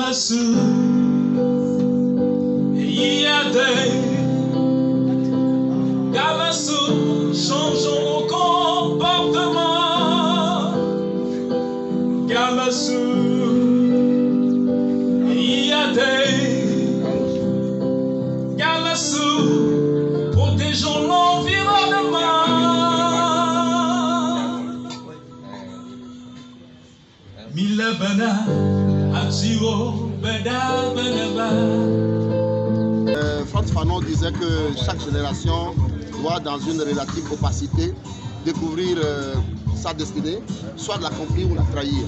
Gamasu, Yade, Gamasu, changeons nos comportements. Gamasu, Yade, Gamasu, protégeons l'environnement. Milabana. Frantz Fanon disait que chaque génération doit, dans une relative opacité, découvrir sa destinée, soit de l'accomplir ou la trahir.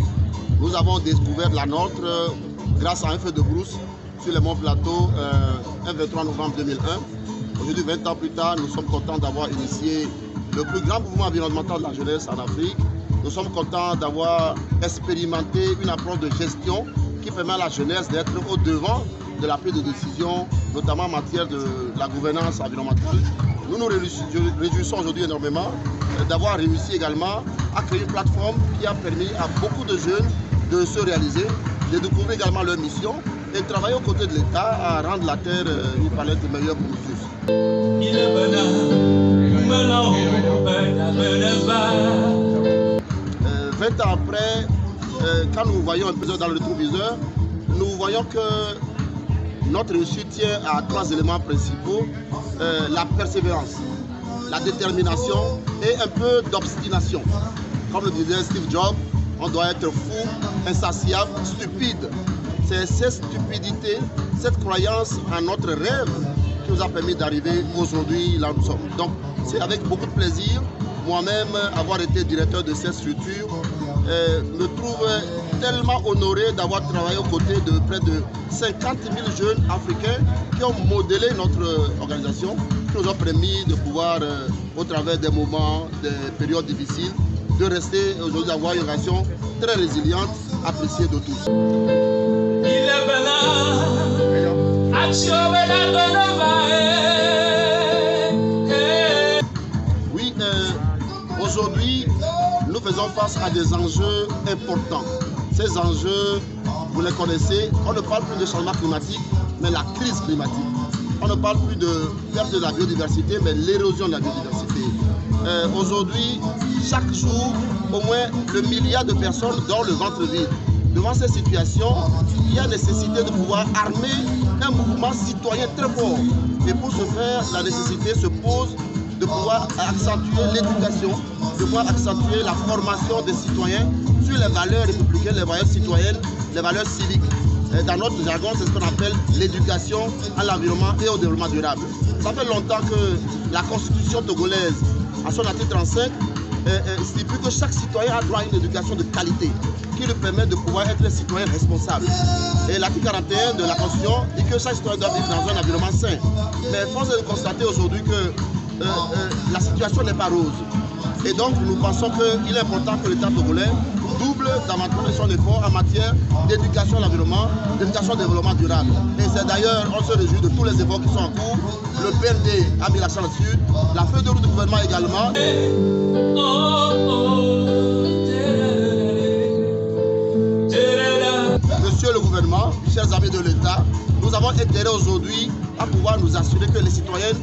Nous avons découvert la nôtre grâce à un feu de brousse sur les monts Plateau un 23 novembre 2001. Aujourd'hui, 20 ans plus tard, nous sommes contents d'avoir initié le plus grand mouvement environnemental de la jeunesse en Afrique. Nous sommes contents d'avoir expérimenté une approche de gestion qui permet à la jeunesse d'être au devant de la prise de décision, notamment en matière de la gouvernance environnementale. Nous nous réjouissons aujourd'hui énormément d'avoir réussi également à créer une plateforme qui a permis à beaucoup de jeunes de se réaliser, de découvrir également leur mission et de travailler aux côtés de l'État à rendre la terre une planète meilleure pour nous tous. 20 ans après, quand nous voyons un peu dans le rétroviseur, nous voyons que notre réussite tient à 3 éléments principaux, la persévérance, la détermination et un peu d'obstination. Comme le disait Steve Jobs, on doit être fou, insatiable, stupide. C'est cette stupidité, cette croyance en notre rêve qui nous a permis d'arriver aujourd'hui là où nous sommes. Donc c'est avec beaucoup de plaisir, moi-même avoir été directeur de cette structure, me trouve tellement honoré d'avoir travaillé aux côtés de près de 50 000 jeunes africains qui ont modélé notre organisation, qui nous ont permis de pouvoir, au travers des moments, des périodes difficiles, de rester aujourd'hui d'avoir une organisation très résiliente, appréciée de tous. Oui, aujourd'hui, nous faisons face à des enjeux importants. Ces enjeux, vous les connaissez, on ne parle plus de changement climatique, mais la crise climatique. On ne parle plus de perte de la biodiversité, mais l'érosion de la biodiversité. Aujourd'hui, chaque jour, au moins le milliard de personnes dorment le ventre vide. Devant ces situations, il y a nécessité de pouvoir armer un mouvement citoyen très fort. Et pour ce faire, la nécessité se pose de pouvoir accentuer l'éducation, de pouvoir accentuer la formation des citoyens sur les valeurs républicaines, les valeurs citoyennes, les valeurs civiques. Dans notre jargon, c'est ce qu'on appelle l'éducation à l'environnement et au développement durable. Ça fait longtemps que la constitution togolaise, à son article 35, stipule que chaque citoyen a droit à une éducation de qualité qui lui permet de pouvoir être un citoyen responsable. Et l'article 41 de la Constitution dit que chaque citoyen doit vivre dans un environnement sain. Mais force est de constater aujourd'hui que la situation n'est pas rose. Et donc nous pensons qu'il est important que l'État togolais double davantage son effort en matière d'éducation à l'environnement, d'éducation au développement durable. Et c'est d'ailleurs, on se réjouit de tous les efforts qui sont en cours. Le PND a mis l'accent là-dessus, la feuille de route du gouvernement également. Monsieur le gouvernement, chers amis de l'État, nous avons intérêt aujourd'hui à pouvoir nous assurer que les citoyens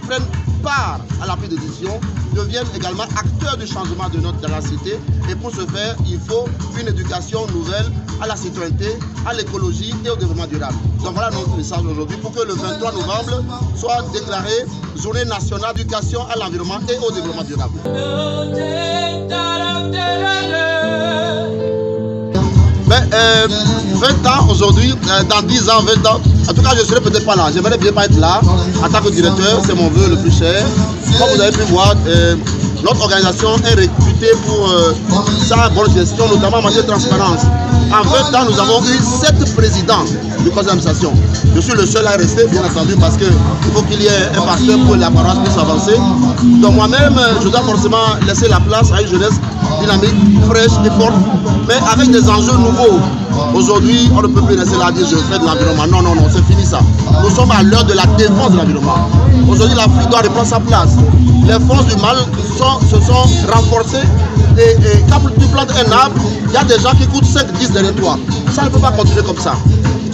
prennent part à la prise de décision, deviennent également acteurs du changement de la cité. Et pour ce faire, il faut une éducation nouvelle à la citoyenneté, à l'écologie et au développement durable. Donc voilà notre message aujourd'hui pour que le 23 novembre soit déclaré Journée nationale d'éducation à l'environnement et au développement durable. 20 ans aujourd'hui, dans 10 ans, 20 ans, en tout cas je ne serai peut-être pas là, j'aimerais bien pas être là en tant que directeur, c'est mon vœu le plus cher. Comme vous avez pu voir, notre organisation est réputée pour sa bonne gestion, notamment en matière de transparence. En 20 ans, nous avons eu 7 présidents du conseil d'administration. Je suis le seul à rester, bien entendu, parce qu'il faut qu'il y ait un pasteur pour que la paroisse puisse avancer. Donc moi-même, je dois forcément laisser la place à une jeunesse dynamique, fraîche et forte, mais avec des enjeux nouveaux. Aujourd'hui, on ne peut plus rester là à dire je fais de l'environnement. Non, non, non, c'est fini ça. Nous sommes à l'heure de la défense de l'environnement. Aujourd'hui, l'Afrique doit reprendre sa place. Les forces du mal se sont renforcées et quand tu plantes un arbre, il y a des gens qui coûtent 5-10 derrière toi. Ça ne peut pas continuer comme ça.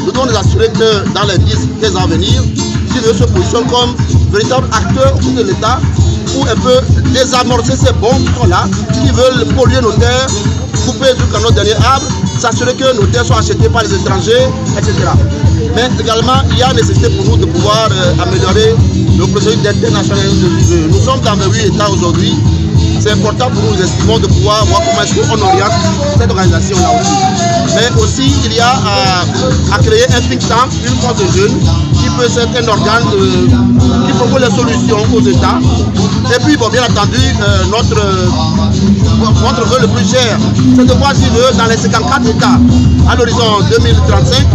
nous devons nous assurer que dans les 10-15 ans à venir, Dieu se positionne comme véritable acteur de l'État pour un peu désamorcer ces bombes qui sont là, qui veulent polluer nos terres, couper jusqu'à notre dernier arbre, s'assurer que nos terres sont achetées par les étrangers, etc. Mais également, il y a nécessité pour nous de pouvoir améliorer le processus d'internationalisation de l'IVE. Nous sommes dans 28 États aujourd'hui. C'est important pour nous, nous estimons, de pouvoir voir comment est-ce qu'on oriente cette organisation-là aussi. Mais aussi, il y a à créer un think tank, une force de jeunes, qui peut être un organe qui propose les solutions aux États. Et puis, bon, bien entendu, notre vœu le plus cher, c'est de voir s'il veut, dans les 54 États, à l'horizon 2035,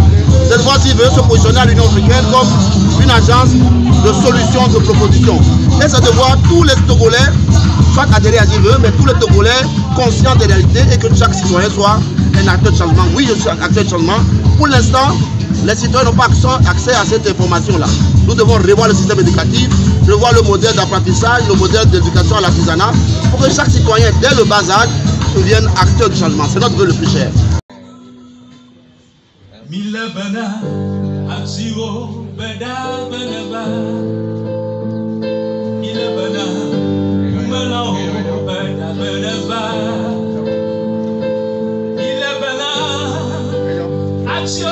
c'est de voir s'il veut se positionner à l'Union africaine comme une agence de solutions, de propositions. Et c'est de voir tous les Togolais, soit adhérer à Dieu, mais tous les Togolais conscients des réalités et que chaque citoyen soit un acteur de changement. Oui, je suis un acteur de changement. Pour l'instant, les citoyens n'ont pas accès à cette information-là. Nous devons revoir le système éducatif, revoir le modèle d'apprentissage, le modèle d'éducation à l'artisanat, pour que chaque citoyen, dès le bas âge, devienne acteur du changement. C'est notre vœu le plus cher. Action,